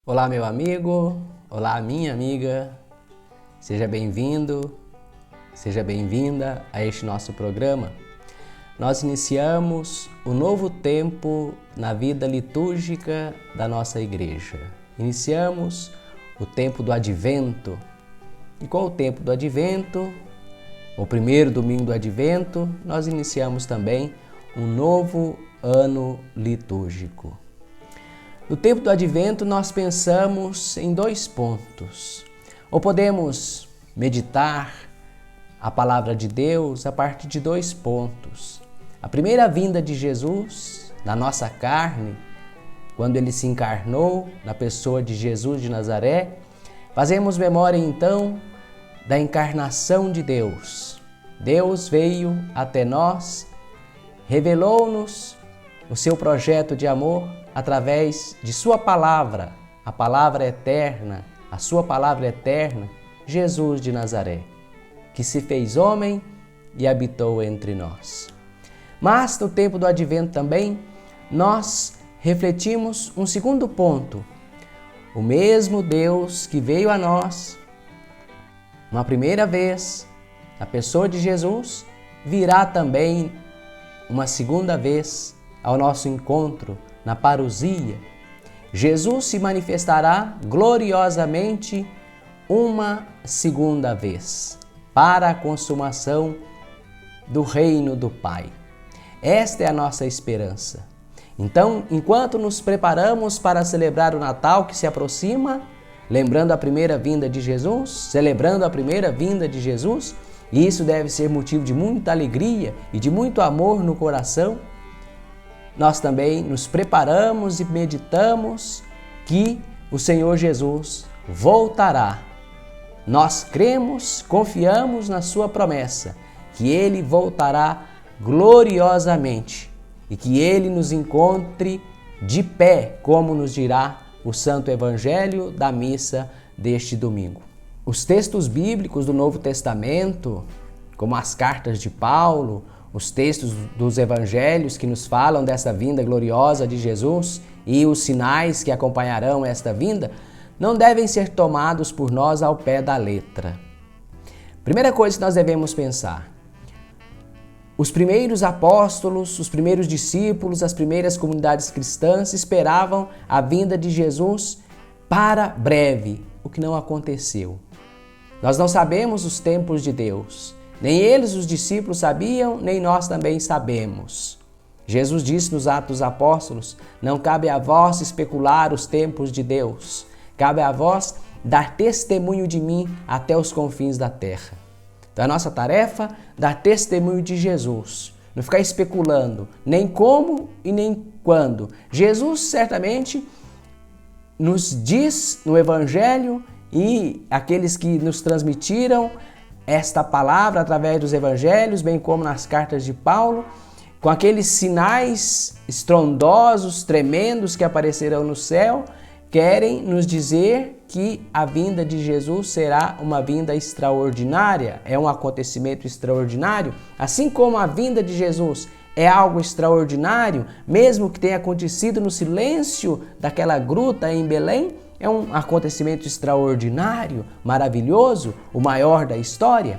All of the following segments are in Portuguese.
Olá, meu amigo, olá, minha amiga, seja bem-vindo, seja bem-vinda a este nosso programa. Nós iniciamos um novo tempo na vida litúrgica da nossa igreja. Iniciamos o tempo do Advento. E com o tempo do Advento, o primeiro domingo do Advento, nós iniciamos também um novo ano litúrgico. No tempo do Advento, nós pensamos em dois pontos. Ou podemos meditar a palavra de Deus a partir de dois pontos. A primeira vinda de Jesus na nossa carne, quando ele se encarnou na pessoa de Jesus de Nazaré, fazemos memória então da encarnação de Deus. Deus veio até nós, revelou-nos o seu projeto de amor através de sua palavra, a palavra eterna, a sua palavra eterna, Jesus de Nazaré, que se fez homem e habitou entre nós. Mas no tempo do Advento também, nós refletimos um segundo ponto. O mesmo Deus que veio a nós uma primeira vez, na pessoa de Jesus, virá também uma segunda vez ao nosso encontro na parousia. Jesus se manifestará gloriosamente uma segunda vez para a consumação do reino do Pai. Esta é a nossa esperança. Então, enquanto nos preparamos para celebrar o Natal que se aproxima, lembrando a primeira vinda de Jesus, celebrando a primeira vinda de Jesus, e isso deve ser motivo de muita alegria e de muito amor no coração, nós também nos preparamos e meditamos que o Senhor Jesus voltará. Nós cremos, confiamos na sua promessa, que Ele voltará gloriosamente e que Ele nos encontre de pé, como nos dirá o Santo Evangelho da missa deste domingo. Os textos bíblicos do Novo Testamento, como as cartas de Paulo, os textos dos evangelhos que nos falam dessa vinda gloriosa de Jesus e os sinais que acompanharão esta vinda, não devem ser tomados por nós ao pé da letra. Primeira coisa que nós devemos pensar: os primeiros apóstolos, os primeiros discípulos, as primeiras comunidades cristãs esperavam a vinda de Jesus para breve, o que não aconteceu. Nós não sabemos os tempos de Deus. Nem eles, os discípulos, sabiam, nem nós também sabemos. Jesus disse nos Atos dos Apóstolos: não cabe a vós especular os tempos de Deus. Cabe a vós dar testemunho de mim até os confins da terra. Então a nossa tarefa é dar testemunho de Jesus. Não ficar especulando nem como e nem quando. Jesus certamente nos diz no Evangelho, e aqueles que nos transmitiram esta palavra através dos evangelhos, bem como nas cartas de Paulo, com aqueles sinais estrondosos, tremendos que aparecerão no céu, querem nos dizer que a vinda de Jesus será uma vinda extraordinária, é um acontecimento extraordinário, assim como a vinda de Jesus é algo extraordinário, mesmo que tenha acontecido no silêncio daquela gruta em Belém, é um acontecimento extraordinário, maravilhoso, o maior da história.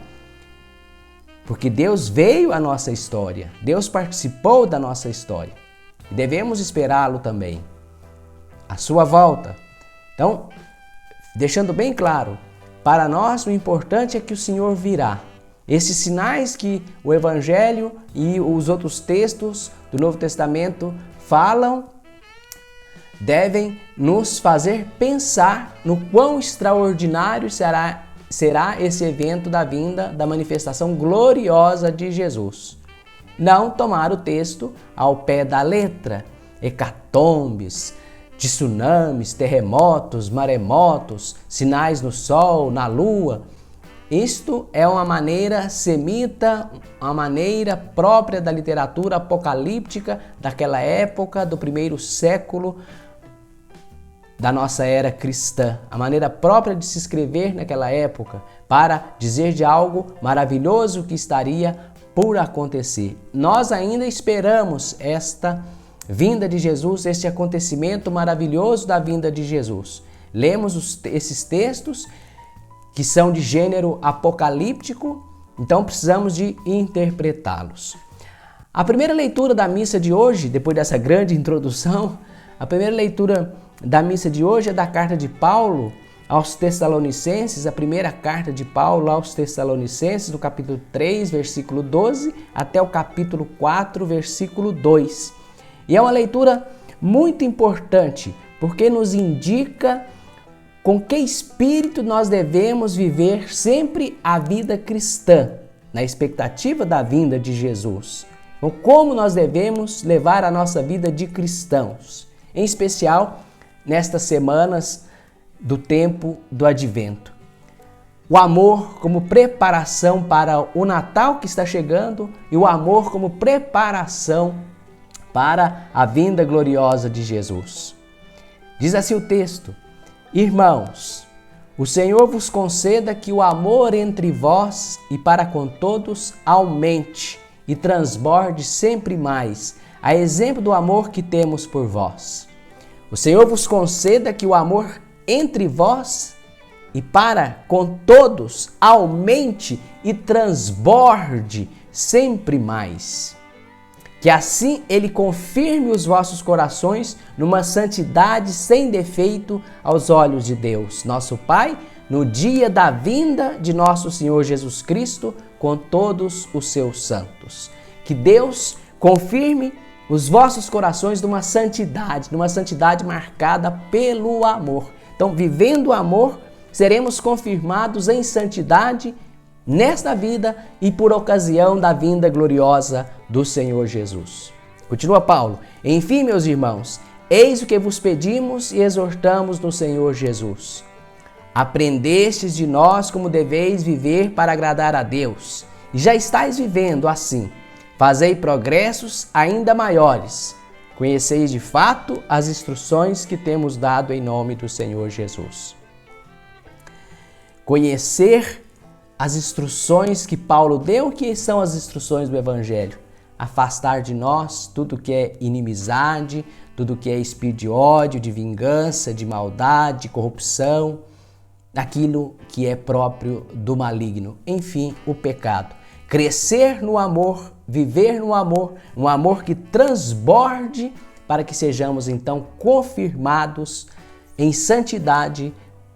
Porque Deus veio à nossa história, Deus participou da nossa história. E devemos esperá-lo também, a sua volta. Então, deixando bem claro, para nós o importante é que o Senhor virá. Esses sinais que o Evangelho e os outros textos do Novo Testamento falam devem nos fazer pensar no quão extraordinário será esse evento da vinda, da manifestação gloriosa de Jesus. Não tomar o texto ao pé da letra, hecatombes, tsunamis, terremotos, maremotos, sinais no sol, na lua. Isto é uma maneira semita, uma maneira própria da literatura apocalíptica daquela época, do primeiro século da nossa era cristã, a maneira própria de se escrever naquela época, para dizer de algo maravilhoso que estaria por acontecer. Nós ainda esperamos esta vinda de Jesus, este acontecimento maravilhoso da vinda de Jesus. Lemos esses textos que são de gênero apocalíptico, então precisamos de interpretá-los. A primeira leitura da missa de hoje, depois dessa grande introdução, a primeira leitura da missa de hoje é da carta de Paulo aos Tessalonicenses, a primeira carta de Paulo aos Tessalonicenses, do capítulo 3, versículo 12, até o capítulo 4, versículo 2. E é uma leitura muito importante, porque nos indica com que espírito nós devemos viver sempre a vida cristã, na expectativa da vinda de Jesus. Então, como nós devemos levar a nossa vida de cristãos, em especial nestas semanas do tempo do Advento. O amor como preparação para o Natal que está chegando e o amor como preparação para a vinda gloriosa de Jesus. Diz assim o texto: Irmãos, o Senhor vos conceda que o amor entre vós e para com todos aumente e transborde sempre mais, a exemplo do amor que temos por vós. O Senhor vos conceda que o amor entre vós e para com todos aumente e transborde sempre mais. Que assim Ele confirme os vossos corações numa santidade sem defeito aos olhos de Deus, nosso Pai, no dia da vinda de nosso Senhor Jesus Cristo com todos os seus santos. Que Deus confirme os vossos corações numa santidade marcada pelo amor. Então, vivendo o amor, seremos confirmados em santidade nesta vida e por ocasião da vinda gloriosa do Senhor Jesus. Continua Paulo: Enfim, meus irmãos, eis o que vos pedimos e exortamos no Senhor Jesus. Aprendestes de nós como deveis viver para agradar a Deus, e já estáis vivendo assim. Fazei progressos ainda maiores. Conheceis de fato as instruções que temos dado em nome do Senhor Jesus. Conhecer as instruções que Paulo deu, que são as instruções do Evangelho. Afastar de nós tudo que é inimizade, tudo que é espírito de ódio, de vingança, de maldade, de corrupção, aquilo que é próprio do maligno. Enfim, o pecado. Crescer no amor, viver no amor, um amor que transborde para que sejamos então confirmados em santidade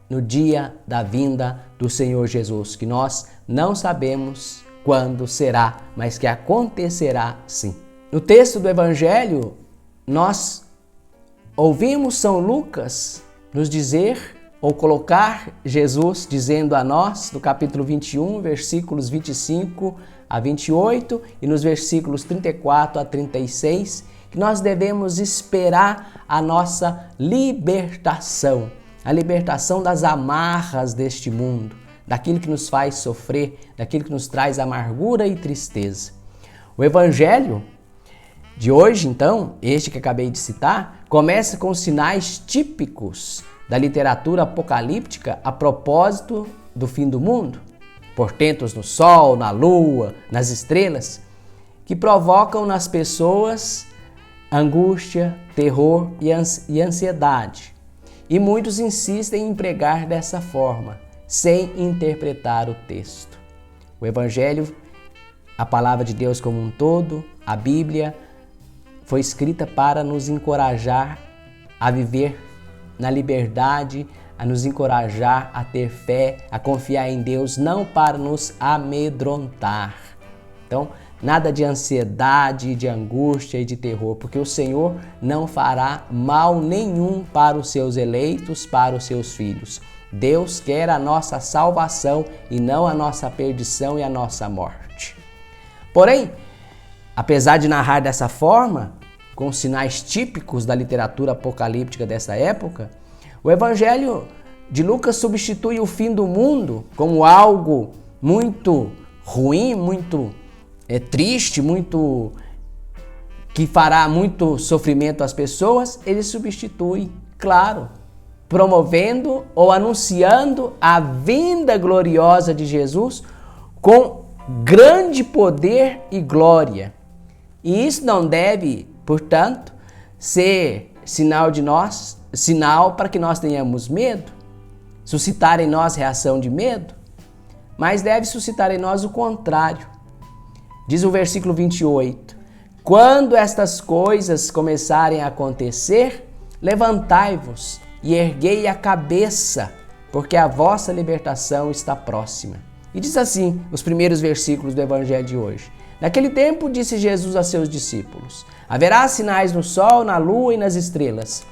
no dia da vinda do Senhor Jesus, que nós não sabemos quando será, mas que acontecerá sim. No texto do Evangelho, nós ouvimos São Lucas nos dizer ou colocar Jesus dizendo a nós, no capítulo 21, versículos 25 a 28 e nos versículos 34 a 36, que nós devemos esperar a nossa libertação, a libertação das amarras deste mundo, daquilo que nos faz sofrer, daquilo que nos traz amargura e tristeza. O Evangelho de hoje, então, este que acabei de citar, começa com sinais típicos da literatura apocalíptica a propósito do fim do mundo, portentos no sol, na lua, nas estrelas, que provocam nas pessoas angústia, terror e ansiedade. E muitos insistem em pregar dessa forma, sem interpretar o texto. O Evangelho, a palavra de Deus como um todo, a Bíblia, foi escrita para nos encorajar a viver na liberdade, a nos encorajar a ter fé, a confiar em Deus, não para nos amedrontar. Então, nada de ansiedade, de angústia e de terror, porque o Senhor não fará mal nenhum para os seus eleitos, para os seus filhos. Deus quer a nossa salvação e não a nossa perdição e a nossa morte. Porém, apesar de narrar dessa forma, com sinais típicos da literatura apocalíptica dessa época, o Evangelho de Lucas substitui o fim do mundo como algo muito ruim, muito triste, muito que fará muito sofrimento às pessoas. Ele substitui, claro, promovendo ou anunciando a vinda gloriosa de Jesus com grande poder e glória. E isso não deve, portanto, ser sinal de nós sinal para que nós tenhamos medo, suscitar em nós reação de medo, mas deve suscitar em nós o contrário. Diz o versículo 28, quando estas coisas começarem a acontecer, levantai-vos e erguei a cabeça, porque a vossa libertação está próxima. E diz assim os primeiros versículos do Evangelho de hoje. Naquele tempo disse Jesus a seus discípulos, haverá sinais no sol, na lua e nas estrelas.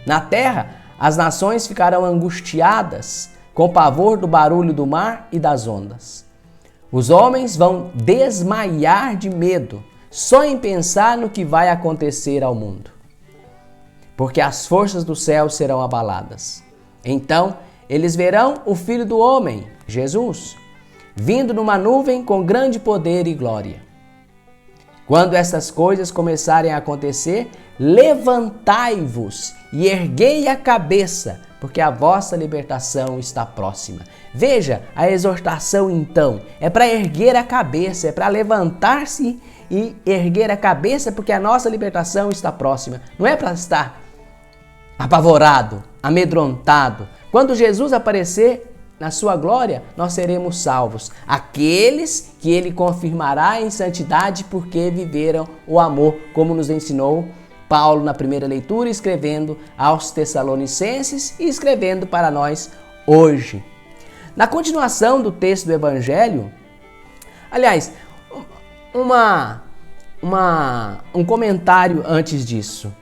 Na terra, as nações ficarão angustiadas, com pavor do barulho do mar e das ondas. Os homens vão desmaiar de medo, só em pensar no que vai acontecer ao mundo. Porque as forças do céu serão abaladas. Então, eles verão o Filho do Homem, Jesus, vindo numa nuvem com grande poder e glória. Quando essas coisas começarem a acontecer, levantai-vos e erguei a cabeça, porque a vossa libertação está próxima. Veja, a exortação então é para erguer a cabeça, é para levantar-se e erguer a cabeça, porque a nossa libertação está próxima. Não é para estar apavorado, amedrontado. Quando Jesus aparecer na sua glória, nós seremos salvos. Aqueles que ele confirmará em santidade porque viveram o amor, como nos ensinou Paulo na primeira leitura, escrevendo aos Tessalonicenses e escrevendo para nós hoje. Na continuação do texto do Evangelho, aliás, um comentário antes disso.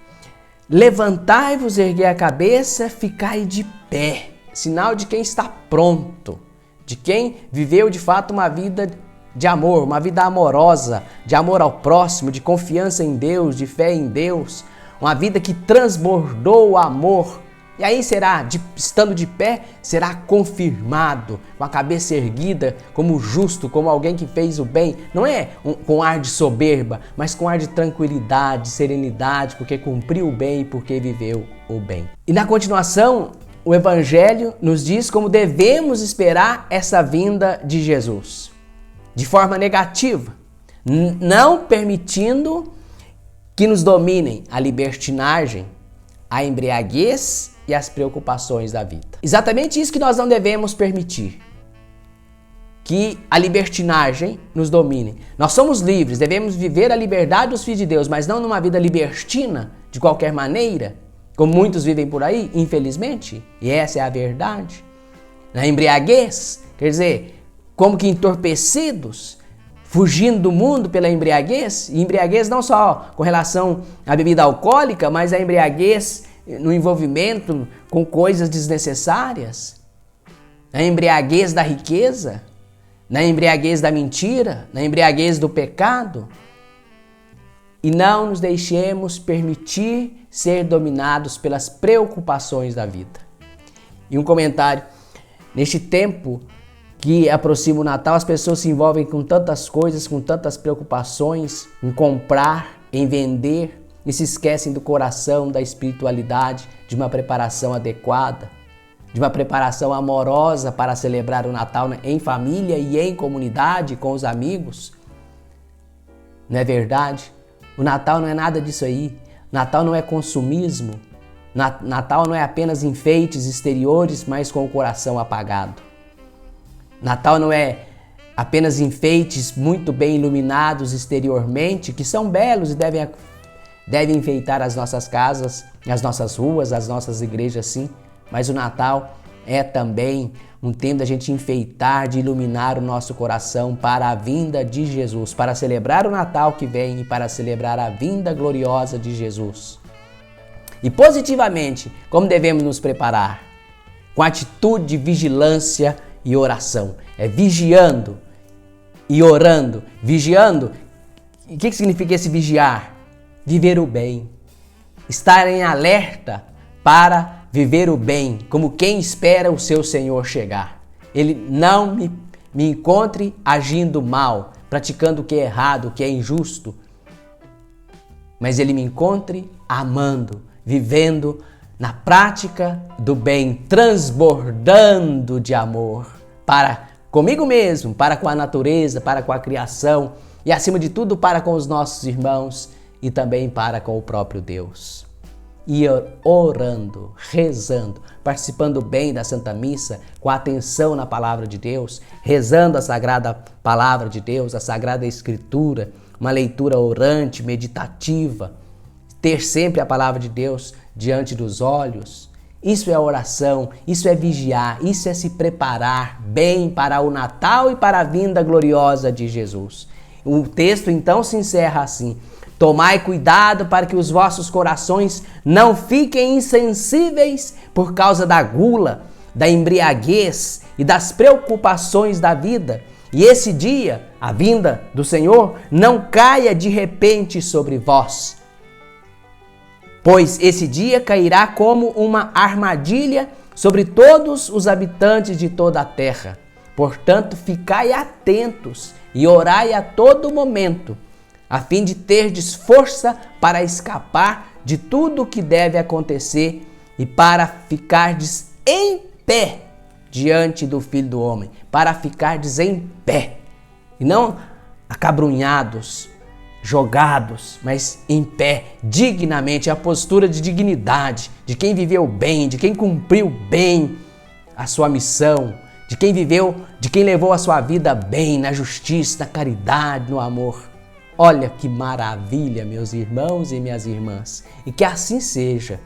Levantai-vos, erguei a cabeça, ficai de pé. Sinal de quem está pronto, de quem viveu de fato uma vida de amor, uma vida amorosa, de amor ao próximo, de confiança em Deus, de fé em Deus, uma vida que transbordou o amor. E aí estando de pé, será confirmado, com a cabeça erguida, como justo, como alguém que fez o bem. Não é com ar de soberba, mas com ar de tranquilidade, serenidade, porque cumpriu o bem e porque viveu o bem. E na continuação, o Evangelho nos diz como devemos esperar essa vinda de Jesus. De forma negativa, não permitindo que nos dominem a libertinagem, a embriaguez e as preocupações da vida. Exatamente isso que nós não devemos permitir. Que a libertinagem nos domine. Nós somos livres, devemos viver a liberdade dos filhos de Deus, mas não numa vida libertina, de qualquer maneira, como muitos vivem por aí, infelizmente, e essa é a verdade. Na embriaguez, quer dizer, como que entorpecidos, fugindo do mundo pela embriaguez, e embriaguez não só com relação à bebida alcoólica, mas a embriaguez no envolvimento com coisas desnecessárias, na embriaguez da riqueza, na embriaguez da mentira, na embriaguez do pecado. E não nos deixemos permitir ser dominados pelas preocupações da vida. E um comentário, neste tempo que aproxima o Natal, as pessoas se envolvem com tantas coisas, com tantas preocupações, em comprar, em vender, e se esquecem do coração, da espiritualidade, de uma preparação adequada, de uma preparação amorosa para celebrar o Natal em família e em comunidade, com os amigos. Não é verdade? O Natal não é nada disso aí. Natal não é consumismo. Natal não é apenas enfeites exteriores, mas com o coração apagado. Natal não é apenas enfeites muito bem iluminados exteriormente, que são belos e devem enfeitar as nossas casas, as nossas ruas, as nossas igrejas, sim. Mas o Natal é também um tempo da gente enfeitar, de iluminar o nosso coração para a vinda de Jesus, para celebrar o Natal que vem e para celebrar a vinda gloriosa de Jesus. E positivamente, como devemos nos preparar? Com atitude de vigilância e oração. É vigiando e orando. Vigiando, o que significa esse vigiar? Viver o bem. Estar em alerta para viver o bem, como quem espera o seu Senhor chegar. Ele não me encontre agindo mal, praticando o que é errado, o que é injusto, mas ele me encontre amando, vivendo na prática do bem, transbordando de amor para comigo mesmo, para com a natureza, para com a criação e, acima de tudo, para com os nossos irmãos e também para com o próprio Deus. e orando, rezando, participando bem da Santa Missa, com atenção na Palavra de Deus, rezando a Sagrada Palavra de Deus, a Sagrada Escritura, uma leitura orante, meditativa, ter sempre a Palavra de Deus diante dos olhos. Isso é oração, isso é vigiar, isso é se preparar bem para o Natal e para a vinda gloriosa de Jesus. O texto então se encerra assim: tomai cuidado para que os vossos corações não fiquem insensíveis por causa da gula, da embriaguez e das preocupações da vida. E esse dia, a vinda do Senhor, não caia de repente sobre vós. Pois esse dia cairá como uma armadilha sobre todos os habitantes de toda a terra. Portanto, ficai atentos e orai a todo momento, a fim de terdes força para escapar de tudo o que deve acontecer e para ficardes em pé diante do Filho do Homem, para ficardes em pé, e não acabrunhados, jogados, mas em pé, dignamente, a postura de dignidade, de quem viveu bem, de quem cumpriu bem a sua missão, de quem viveu, de quem levou a sua vida bem, na justiça, na caridade, no amor. Olha que maravilha, meus irmãos e minhas irmãs, e que assim seja,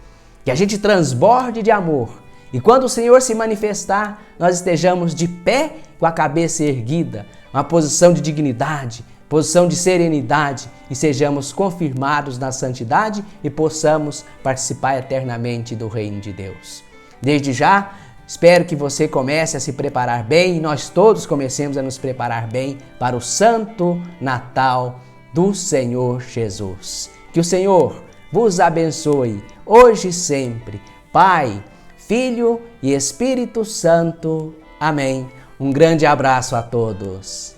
que a gente transborde de amor, e quando o Senhor se manifestar, nós estejamos de pé com a cabeça erguida, uma posição de dignidade, posição de serenidade, e sejamos confirmados na santidade e possamos participar eternamente do reino de Deus. Desde já, espero que você comece a se preparar bem e nós todos comecemos a nos preparar bem para o Santo Natal do Senhor Jesus. Que o Senhor vos abençoe hoje e sempre. Pai, Filho e Espírito Santo. Amém. Um grande abraço a todos.